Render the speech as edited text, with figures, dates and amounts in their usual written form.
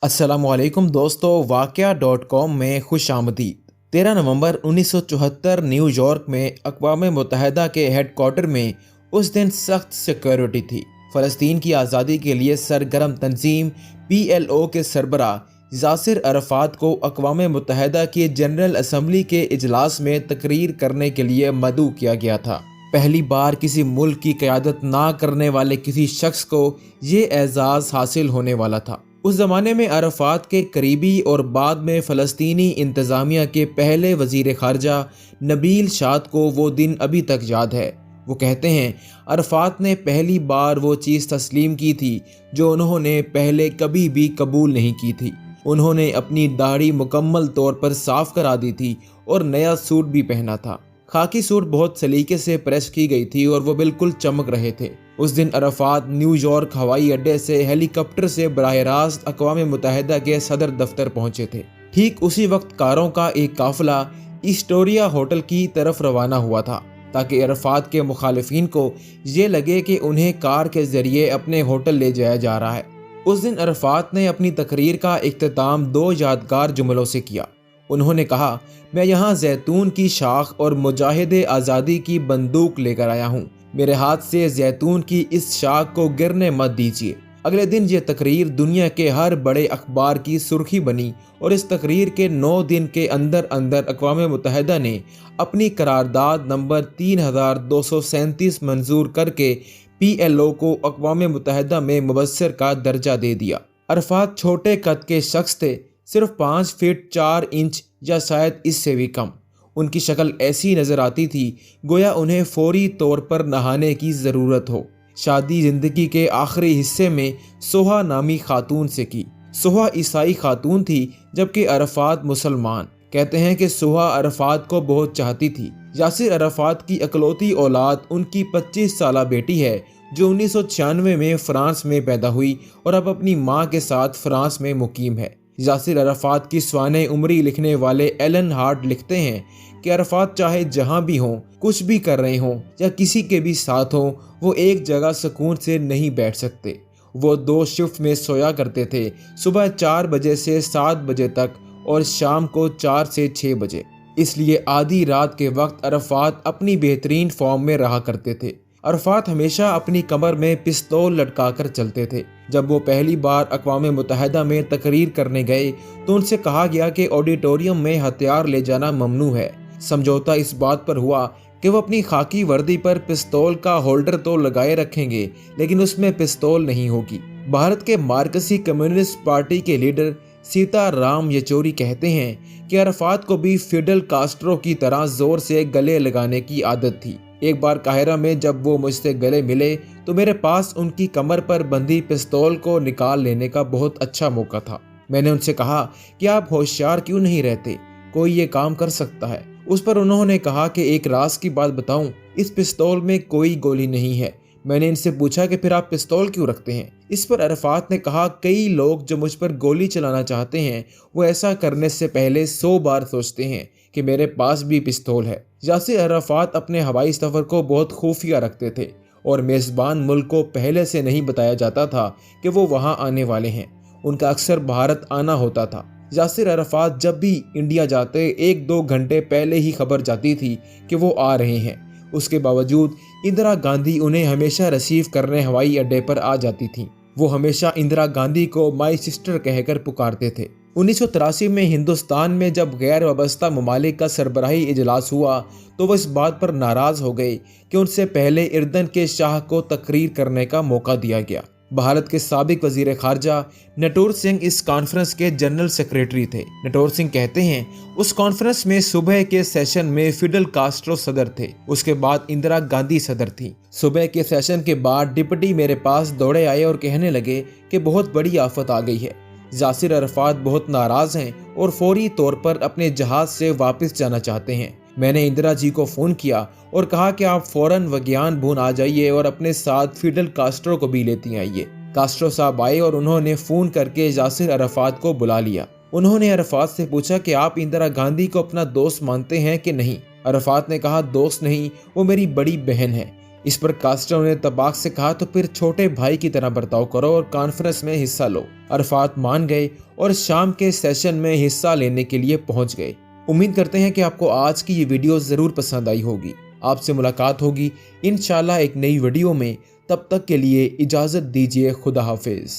अस्सलाम वालेकुम दोस्तों, वाक़या.com में खुश आमदीद। 13 नवंबर 1974 न्यूयॉर्क में अक़वाम मुत्तहिदा के हेडक्वार्टर में उस दिन सख्त सिक्योरिटी थी। फ़लस्तीन की आज़ादी के लिए सरगर्म तंजीम PLO के सरबराह यासिर अरफ़ात को अक़वाम मुत्तहिदा की जनरल असम्बली के इजलास में तकरीर करने के लिए मदऊ किया गया था। पहली बार किसी मुल्क की क़यादत ना करने वाले किसी शख्स को ये एज़ाज़ हासिल होने वाला था। उस ज़माने में अरफ़ात के करीबी और बाद में फ़लस्तीनी इंतज़ामिया के पहले वज़ीर ख़ारजा नबील शाद को वो दिन अभी तक याद है। वो कहते हैं, अरफ़ात ने पहली बार वो चीज़ तस्लीम की थी जो उन्होंने पहले कभी भी कबूल नहीं की थी। उन्होंने अपनी दाढ़ी मुकम्मल तौर पर साफ़ करा दी थी और नया सूट भी पहना था। खाकी सूट बहुत सलीके से प्रेस की गई थी और वो बिल्कुल चमक रहे थे। उस दिन अरफ़ात न्यूयॉर्क हवाई अड्डे से हेलीकॉप्टर से बराह रास्त अक़वाम मुत्तहिदा के सदर दफ्तर पहुंचे थे। ठीक उसी वक्त कारों का एक काफ़िला एस्टोरिया होटल की तरफ रवाना हुआ था ताकि अरफ़ात के मुखालिफिन को ये लगे कि उन्हें कार के ज़रिए अपने होटल ले जाया जा रहा है। उस दिन अरफ़ात ने अपनी तकरीर का इख्तिताम दो यादगार जुमलों से किया। उन्होंने कहा, मैं यहाँ जैतून की शाख और मुजाहिदे आज़ादी की बंदूक लेकर आया हूँ। मेरे हाथ से जैतून की इस शाख को गिरने मत दीजिए। अगले दिन ये तकरीर दुनिया के हर बड़े अखबार की सुर्खी बनी और इस तकरीर के 9 दिन के अंदर अंदर अक़वाम मुत्तहिदा ने अपनी करारदाद नंबर 3237 मंजूर करके PLO को अक़वाम मुत्तहिदा में मुबस्सिर का दर्जा दे दिया। अरफ़ात छोटे कद के शख्स थे, सिर्फ 5 फीट 4 इंच या शायद इससे भी कम। उनकी शक्ल ऐसी नज़र आती थी गोया उन्हें फौरी तौर पर नहाने की ज़रूरत हो। शादी ज़िंदगी के आखिरी हिस्से में सोहा नामी खातून से की। सोहा ईसाई खातून थी जबकि अरफ़ात मुसलमान। कहते हैं कि सोहा अरफ़ात को बहुत चाहती थी। यासिर अरफ़ात की अकलौती औलाद उनकी 25 साला बेटी है जो 1996 में फ़्रांस में पैदा हुई और अब अपनी माँ के साथ फ़्रांस में मुकीम है। यासिर अरफ़ात की स्वाने उमरी लिखने वाले एलन हार्ट लिखते हैं कि अरफ़ात चाहे जहाँ भी हों, कुछ भी कर रहे हों या किसी के भी साथ हों, वो एक जगह सुकून से नहीं बैठ सकते। वो 2 शिफ्ट में सोया करते थे, सुबह 4 बजे से 7 बजे तक और शाम को 4 से 6 बजे। इसलिए आधी रात के वक्त अरफ़ात अपनी बेहतरीन फॉर्म में रहा करते थे। अरफ़ात हमेशा अपनी कमर में पिस्तौल लटका कर चलते थे। जब वो पहली बार अक़वाम मुत्तहिदा में तकरीर करने गए तो उनसे कहा गया कि ऑडिटोरियम में हथियार ले जाना ममनू है। समझौता इस बात पर हुआ कि वो अपनी खाकी वर्दी पर पिस्तौल का होल्डर तो लगाए रखेंगे लेकिन उसमें पिस्तौल नहीं होगी। भारत के मार्क्सी कम्युनिस्ट पार्टी के लीडर सीताराम येचूरी कहते हैं कि अरफ़ात को भी फिडेल कास्ट्रो की तरह ज़ोर से गले लगाने की आदत थी। एक बार काहिरा में जब वो मुझसे गले मिले तो मेरे पास उनकी कमर पर बंधी पिस्तौल को निकाल लेने का बहुत अच्छा मौका था। मैंने उनसे कहा कि आप होशियार क्यों नहीं रहते, कोई ये काम कर सकता है। उस पर उन्होंने कहा कि एक राज की बात बताऊं, इस पिस्तौल में कोई गोली नहीं है। मैंने इनसे पूछा कि फिर आप पिस्तौल क्यों रखते हैं। इस पर अरफ़ात ने कहा, कई लोग जो मुझ पर गोली चलाना चाहते हैं वो ऐसा करने से पहले 100 बार सोचते हैं कि मेरे पास भी पिस्तौल है। यासिर अरफ़ात अपने हवाई सफ़र को बहुत खुफिया रखते थे और मेज़बान मुल्क को पहले से नहीं बताया जाता था कि वो वहाँ आने वाले हैं। उनका अक्सर भारत आना होता था। यासिर अरफ़ात जब भी इंडिया जाते 1-2 घंटे पहले ही खबर जाती थी कि वो आ रहे हैं। उसके बावजूद इंदिरा गांधी उन्हें हमेशा रिसीव करने हवाई अड्डे पर आ जाती थीं। वो हमेशा इंदिरा गांधी को माई सिस्टर कहकर पुकारते थे। 1983 में हिंदुस्तान में जब गैर वाबस्ता ममालिक का सरबराही इजलास हुआ तो वो इस बात पर नाराज़ हो गए कि उनसे पहले इर्दन के शाह को तकरीर करने का मौका दिया गया। भारत के साबिक वज़ीर ख़ारजा नटवर सिंह इस कॉन्फ्रेंस के जनरल सेक्रेटरी थे। नटवर सिंह कहते हैं, उस कॉन्फ्रेंस में सुबह के सेशन में फिडेल कास्ट्रो सदर थे, उसके बाद इंदिरा गांधी सदर थी। सुबह के सेशन के बाद डिप्टी मेरे पास दौड़े आए और कहने लगे कि बहुत बड़ी आफत आ गई है। यासिर अरफ़ात बहुत नाराज़ हैं और फौरी तौर पर अपने जहाज़ से वापस जाना चाहते हैं। मैंने इंदिरा जी को फ़ोन किया और कहा कि आप फ़ौरन विज्ञान भवन आ जाइए और अपने साथ फिडेल कास्ट्रो को भी लेती आइए। कास्ट्रो साहब आए और उन्होंने फ़ोन करके यासिर अरफ़ात को बुला लिया। उन्होंने अरफ़ात से पूछा कि आप इंदिरा गांधी को अपना दोस्त मानते हैं कि नहीं। अरफ़ात ने कहा, दोस्त नहीं, वो मेरी बड़ी बहन है। इस पर कास्टरो ने तबाक से कहा, तो फिर छोटे भाई की तरह बर्ताव करो और कॉन्फ्रेंस में हिस्सा लो। अरफात मान गए और शाम के सेशन में हिस्सा लेने के लिए पहुंच गए। उम्मीद करते हैं कि आपको आज की ये वीडियो जरूर पसंद आई होगी। आपसे मुलाकात होगी इंशाल्लाह एक नई वीडियो में। तब तक के लिए इजाजत दीजिए। खुदा हाफिज।